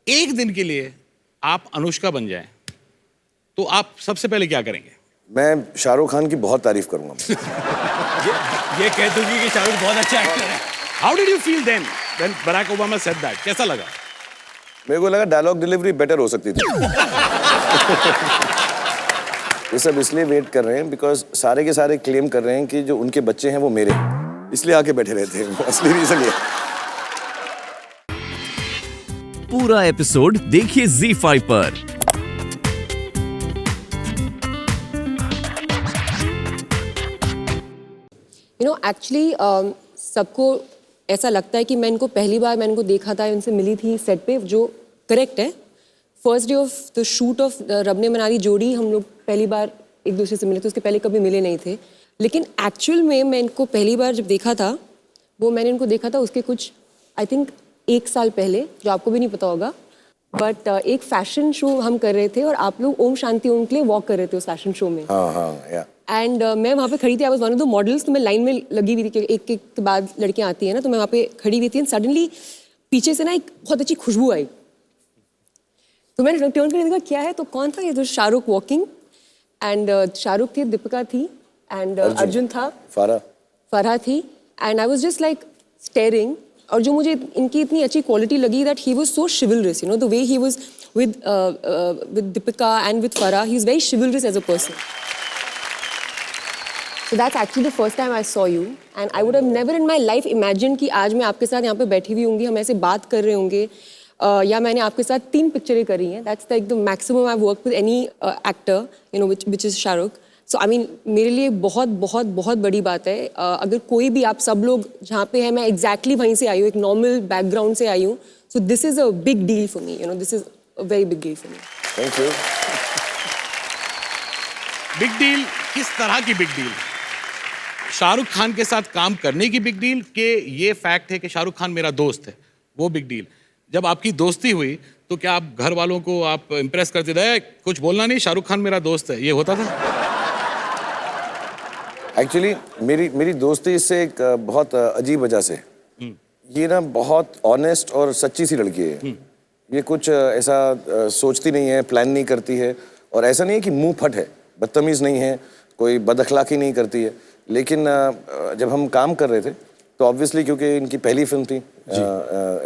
एक दिन के लिए आप अनुष्का बन जाएं तो आप सबसे पहले क्या करेंगे? मैं शाहरुख खान की बहुत तारीफ करूंगा। ये कह दूंगी कि शाहरुख बहुत अच्छा एक्टर है। How did you feel then when Barack Obama said that? कैसा लगा? मेरे को लगा डायलॉग डिलीवरी बेटर हो सकती थी। ये सब इसलिए वेट कर रहे हैं बिकॉज सारे के सारे क्लेम कर रहे हैं कि जो उनके बच्चे हैं वो मेरे, इसलिए आके बैठे रहते हैं। असली रीजन ये। पूरा एपिसोड देखिए ZEE5 पर। एक्चुअली सबको ऐसा लगता है कि मैं इनको पहली बार मैंने इनको देखा था, इनसे मिली थी सेट पे, जो करेक्ट है। First day of the shoot of रब ने बना दी जोड़ी हम लोग पहली बार एक दूसरे से मिले थे, उसके पहले कभी मिले नहीं थे। लेकिन एक्चुअल में मैं इनको पहली बार जब देखा था, वो मैंने इनको देखा था उसके कुछ आई थिंक 1 साल पहले, जो आपको भी नहीं पता होगा। बट एक फैशन शो हम कर रहे थे और आप लोग ओम शांति ओम के लिए वॉक कर रहे थे उस फैशन शो में। एंड मैं वहाँ पे खड़ी थी, I was one of the models. तो मैं लाइन में लगी हुई थी कि एक एक के बाद लड़कियाँ आती हैं ना, तो मैं वहाँ पे खड़ी हुई थी। एंड सडनली पीछे से ना एक बहुत अच्छी खुशबू आई, तो मैंने टर्न करके देखा क्या है, तो कौन था? ये तो शाहरुख वॉकिंग। एंड शाहरुख थी, दीपिका थी, एंड अर्जुन था, फरहा थी। And I was just like staring. और जो मुझे इनकी इतनी अच्छी क्वालिटी लगी that he was so chivalrous, the way he was with Deepika and with Farah, he is very chivalrous as a person. So that's actually the first time I saw you, and I would have never in my life imagined कि आज मैं आपके साथ यहाँ पे बैठी हुई होंगी, हम ऐसे बात कर रहे होंगे, या मैंने आपके साथ 3 पिक्चरें करी हैं. That's like the maximum I've worked with any actor, which is Shahrukh. So I mean मेरे लिए बहुत बहुत बहुत बड़ी बात है. अगर कोई भी आप सब लोग जहाँ पे हैं, मैं exactly वहीं से आई हूँ, एक normal background से आई hूँ. So this is a big deal for me. This is a very big deal for me. Thank you. Big deal किस तरह की बिग डील? शाहरुख खान के साथ काम करने की बिग डील के ये फैक्ट है कि शाहरुख खान मेरा दोस्त है, वो बिग डील? जब आपकी दोस्ती हुई तो क्या आप घर वालों को आप इम्प्रेस करते थे, कुछ बोलना नहीं, शाहरुख खान मेरा दोस्त है, ये होता था? एक्चुअली मेरी दोस्ती इससे एक बहुत अजीब वजह से, ये ना बहुत ऑनेस्ट और सच्ची सी लड़की है. ये कुछ ऐसा सोचती नहीं है, प्लान नहीं करती है, और ऐसा नहीं है कि मुंह फट है, बदतमीज़ नहीं है, कोई बदअखलाकी नहीं करती है. लेकिन जब हम काम कर रहे थे तो ऑब्वियसली क्योंकि इनकी पहली फिल्म थी,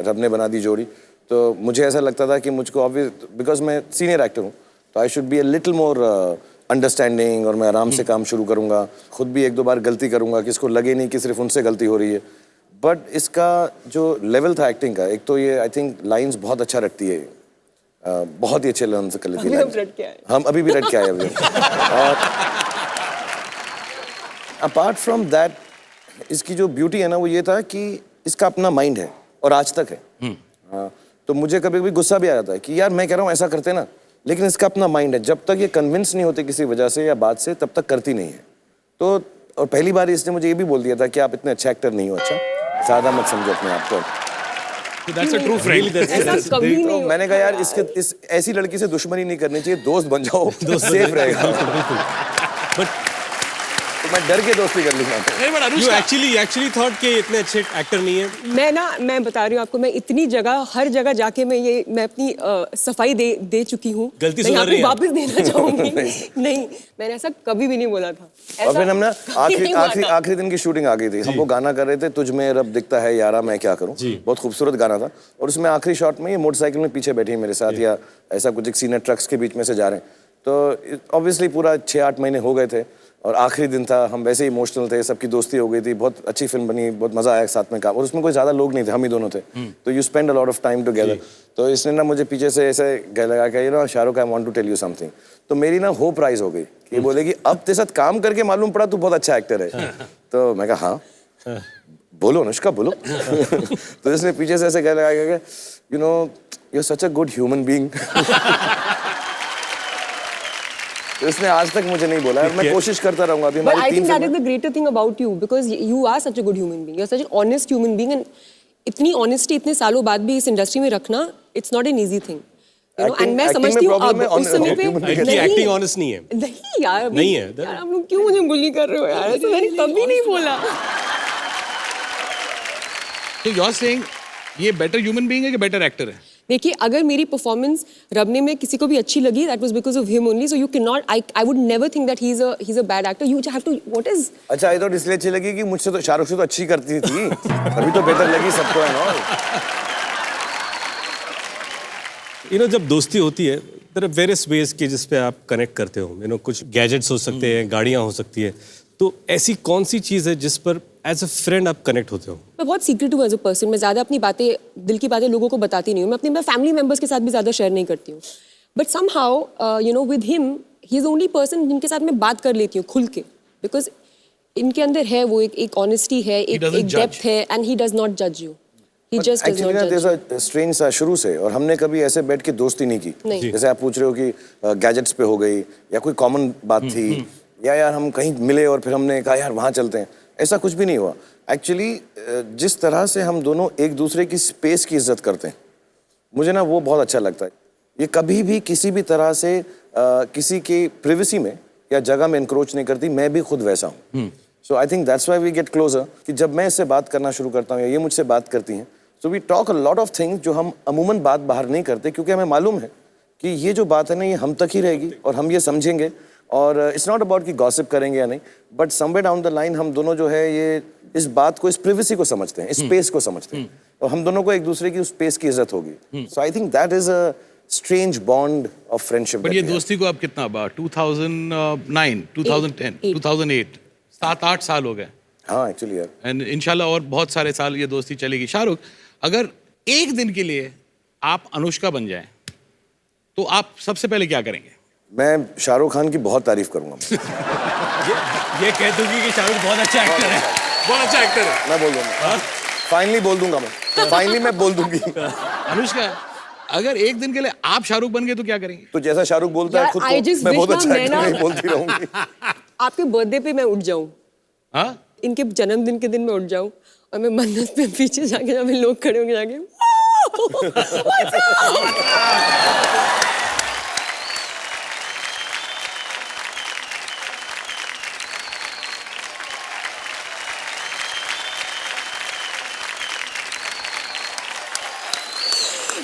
रब ने बना दी जोड़ी, तो मुझे ऐसा लगता था कि मुझको ऑब्वियस, बिकॉज मैं सीनियर एक्टर हूँ, तो I should be a little more understanding, और मैं आराम से काम शुरू करूँगा. खुद भी 1-2 बार गलती करूँगा कि इसको लगे नहीं कि सिर्फ उनसे गलती हो रही है. बट इसका जो लेवल था एक्टिंग का, एक तो ये आई थिंक लाइन्स बहुत अच्छा रटती है, बहुत ही अच्छे लाइन्स कर लेती है. हम अभी भी रट के आए अभी. अपार्ट फ्रॉम दैट, इसकी जो ब्यूटी है ना, वो ये था कि इसका अपना माइंड है और आज तक है. हाँ, तो मुझे कभी कभी गुस्सा भी आ जाता है कि यार मैं कह रहा हूँ ऐसा करते ना, लेकिन इसका अपना माइंड है. जब तक ये कन्विंस नहीं होते किसी वजह से या बात से, तब तक करती नहीं है. तो और पहली बार इसने मुझे ये भी बोल दिया था कि आप इतने अच्छे एक्टर नहीं हो, अच्छा ज़्यादा मत समझो अपने आप को. That's a true friend. तो मैंने कहा यार इस ऐसी लड़की से दुश्मनी नहीं करनी चाहिए, दोस्त बन जाओ, सेफ रहेगा. तो मैं डर के दोस्ती कर लूंगा. You actually thought कि इतने अच्छे एक्टर नहीं है. मैं बता रही हूँ आपको, मैं इतनी जगह, हर जगह जाके मैं अपनी सफाई दे चुकी हूँ. गलती सुधार रही है. वापस देना चाहूंगी. नहीं, मैंने ऐसा कभी भी नहीं बोला था. और फिर हम ना आखिरी दिन की शूटिंग आ गई थी. हम वो गाना कर रहे थे, तुझ में रब दिखता है यारा मैं क्या करूं. बहुत खूबसूरत गाना था. और उसमें आखिरी शॉट में ये मोटरसाइकिल में पीछे बैठी है मेरे साथ, या ऐसा कुछ एक सीनियर ट्रक्स के बीच में से जा रहे हैं. तो ऑब्वियसली पूरा 6-8 महीने हो गए थे और आखिरी दिन था, हम वैसे ही इमोशनल थे, सबकी दोस्ती हो गई थी, बहुत अच्छी फिल्म बनी, बहुत मजा आया साथ में काम. और उसमें कोई ज्यादा लोग नहीं थे, हम ही दोनों थे. तो you spend a lot of time together. तो इसने ना मुझे पीछे से ऐसे गले लगा के, Shahrukh, I want to tell you something. तो मेरी ना होप राइज हो गई कि ये बोलेगी अब तेरे साथ काम करके मालूम पड़ा तू बहुत अच्छा एक्टर है. तो मैं कहा हाँ, बोलो अनुष्का बोलो. तो इसने पीछे से ऐसे गले लगा के, you are such a good human being. तो इसने आज तक मुझे नहीं बोला. मैं कोशिश करता रहूंगा. अभी But I think that is the greater thing about you, because you are such a good human being. You are such an honest human being, and इतनी honesty इतने सालों बाद भी इस इंडस्ट्री में रखना, it's not an easy thing. And मैं समझती हूँ अब उस समय पे एक्टिंग ऑनेस्ट नहीं है. नहीं यार, नहीं है. यार आप लोग क्यों मुझे बुली कर रहे हो यार? ऐसा मैंने कभी नहीं बोला. तो यू आर सेइंग ये बेटर ह्यूमन बीइंग है कि बेटर एक्टर है? देखिए अगर मेरी परफॉर्मेंस रबने में किसी को भी अच्छी लगी that was because of him only so you can not I would never think that he is a bad actor you have to what is अच्छा आई थॉट इसलिए अच्छी लगी कि मुझसे तो शाहरुख से तो अच्छी करती थी अभी तो बेहतर लगी सबको है ना। जब दोस्ती होती है देयर आर वेरियस वेज कि जिस पे आप कनेक्ट करते हो कुछ गैजेट्स हो सकते हैं, गाड़ियाँ हो सकती है, तो ऐसी कौन सी चीज़ है जिस पर एज अ फ्रेंड आप कनेक्ट होते हो? मैं बहुत सीक्रेट हूँ एज अ पर्सन मैं ज़्यादा अपनी बातें दिल की बातें लोगों को बताती नहीं हूँ मैं अपने फैमिली मेम्बर्स के साथ भी ज़्यादा शेयर नहीं करती हूँ but somehow with him he is only person जिनके साथ मैं बात कर लेती हूँ खुल के बिकॉज इनके अंदर है वो एक ऑनेस्टी है एक डेप्थ है एंड ही डज नॉट जज you he just does not जज जैसा स्ट्रेंज सा शुरू से और हमने कभी ऐसे बैठ के दोस्ती नहीं की नहीं। जैसे आप पूछ रहे हो कि गैजेट्स पे हो गई या कोई कॉमन बात थी या यार हम कहीं मिले और फिर हमने कहा यार वहाँ चलते हैं ऐसा कुछ भी नहीं हुआ एक्चुअली जिस तरह से हम दोनों एक दूसरे की स्पेस की इज्जत करते हैं मुझे ना वो बहुत अच्छा लगता है ये कभी भी किसी भी तरह से किसी की प्रिवेसी में या जगह में इंक्रोच नहीं करती मैं भी खुद वैसा हूँ so I think that's why we get closer कि जब मैं इससे बात करना शुरू करता हूँ या ये मुझसे बात करती हैं so we talk a lot of things जो हम अमूमन बात बाहर नहीं करते क्योंकि हमें मालूम है कि ये जो बात है ना ये हम तक ही रहेगी और हम ये समझेंगे और इट्स नॉट अबाउट कि गॉसिप करेंगे या नहीं but somewhere down the line हम दोनों जो है ये इस बात को इस प्रिवेसी को समझते हैं इस स्पेस को समझते हैं और हम दोनों को एक दूसरे की उस स्पेस की इज्जत होगी so I think that is a strange bond of friendship but ये दोस्ती को अब कितना 2009 2010 2008 7-8 साल हो गए हाँ एक्चुअली यार एंड इंशाल्लाह और बहुत सारे साल ये दोस्ती चलेगी शाहरुख अगर एक दिन के लिए आप अनुष्का बन जाएं तो आप सबसे पहले क्या करेंगे मैं शाहरुख खान की बहुत तारीफ करूंगा ये कह दूंगी कि शाहरुख बहुत अच्छा एक्टर है, बहुत अच्छा एक्टर है मैं बोल दूंगा फाइनली बोल दूंगा मैं फाइनली मैं बोल दूंगी अनुष्का अगर एक दिन के लिए आप शाहरुख बन गए तो क्या करेंगे तो जैसा शाहरुख बोलता है यार, खुद I को just मैं wish बहुत ना अच्छा मैं एक्टर ना- नहीं बोलती रहूंगी आपके बर्थडे पे मैं उठ जाऊं हाँ इनके जन्मदिन के दिन मैं उठ जाऊं और मैं मन्नत पे पीछे जाके जब लोग खड़े होंगे जाके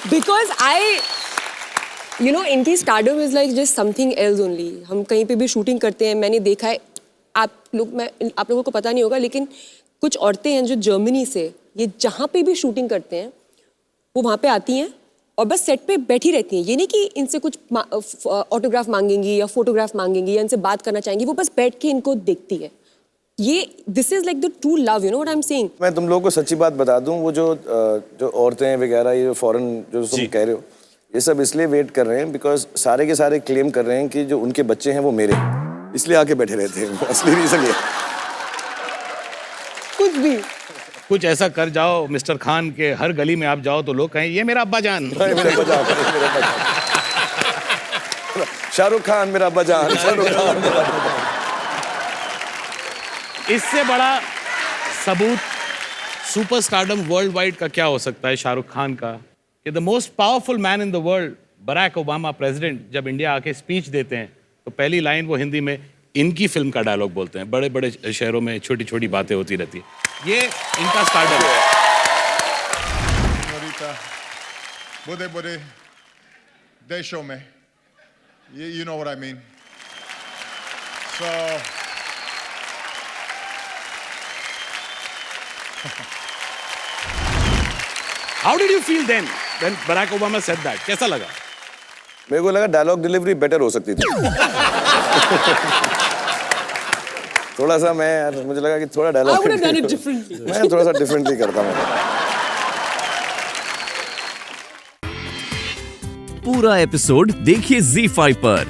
बिकॉज आई इनकी stardom is like just something else only हम कहीं पे भी शूटिंग करते हैं मैंने देखा है आप लोगों को पता नहीं होगा लेकिन कुछ औरतें हैं जो जर्मनी से ये जहाँ पे भी शूटिंग करते हैं वो वहाँ पे आती हैं और बस सेट पे बैठी रहती हैं ये नहीं कि इनसे कुछ ऑटोग्राफ मांगेंगी या फोटोग्राफ मांगेंगी या इनसे बात करना चाहेंगी वो बस बैठ के इनको देखती है ये this is like the true love you know what I am saying मैं तुम लोगों को सच्ची बात बता दूं वो जो औरतें वगैरह ये फॉरेन जो तुम कह रहे हो ये सब इसलिए वेट कर रहे हैं बिकॉज सारे के सारे क्लेम कर रहे हैं कि जो उनके बच्चे हैं वो मेरे हैं। इसलिए आके बैठे रहते हैं असली रीजन ये कुछ भी कुछ ऐसा कर जाओ मिस्टर खान के हर गली में आप जाओ तो लोग कहें ये मेरा अब्बा जान मेरा बजान शाहरुख खान मेरा बजान शाहरुख खान मेरा बजान। इससे बड़ा सबूत सुपर स्टारडम वर्ल्ड वाइड का क्या हो सकता है शाहरुख खान का कि the most powerful man in the world Barack Obama president जब इंडिया आके स्पीच देते हैं तो पहली लाइन वो हिंदी में इनकी फिल्म का डायलॉग बोलते हैं बड़े बड़े शहरों में छोटी छोटी बातें होती रहती है ये इनका स्टारडम है Señorita, bode bode देशों में you know what I mean. So How did you feel then when Barack Obama said that? कैसा लगा? मेरे को लगा डायलॉग डिलीवरी बेटर हो सकती थी थोड़ा सा मैं यार मुझे लगा कि थोड़ा I would have done it dialogue differently. मैं थोड़ा सा डिफरेंटली करता हूँ पूरा एपिसोड देखिए ZEE5 पर।